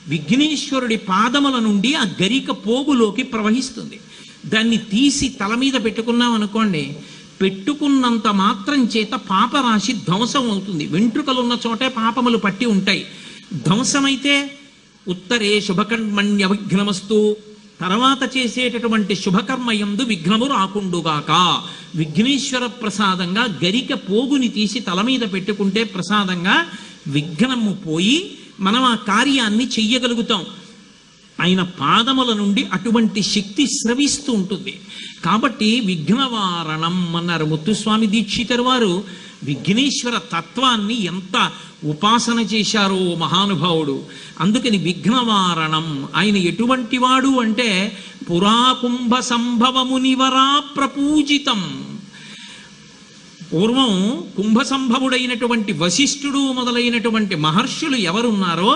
విఘ్నేశ్వరుడి పాదముల నుండి ఆ గరిక పోగులోకి ప్రవహిస్తుంది. దాన్ని తీసి తల మీద పెట్టుకున్నాం అనుకోండి, పెట్టుకున్నంత మాత్రం చేత పాపరాశి ధ్వంసం అవుతుంది. వెంట్రుకలున్న చోటే పాపములు పట్టి ఉంటాయి. ధ్వంసమైతే ఉత్తరే శుభకర్మణ్య విఘ్నమస్తు, తర్వాత చేసేటటువంటి శుభకర్మయందు విఘ్నము రాకుండుగాక. విఘ్నేశ్వర ప్రసాదంగా గరిక పోగుని తీసి తల మీద పెట్టుకుంటే ప్రసాదంగా విఘ్నము పోయి మనం ఆ కార్యాన్ని చెయ్యగలుగుతాం. ఆయన పాదముల నుండి అటువంటి శక్తి స్రవిస్తూ ఉంటుంది. కాబట్టి విఘ్నవారణం అన్నారు ముత్తుస్వామి దీక్షితరు వారు. విఘ్నేశ్వర తత్వాన్ని ఎంత ఉపాసన చేశారో మహానుభావుడు. అందుకని విఘ్నవారణం ఆయన ఎటువంటి వాడు అంటే పురాకుంభ సంభవమునివరా ప్రపూజితం. పూర్వం కుంభ సంభవుడైనటువంటి వశిష్ఠుడు మొదలైనటువంటి మహర్షులు ఎవరున్నారో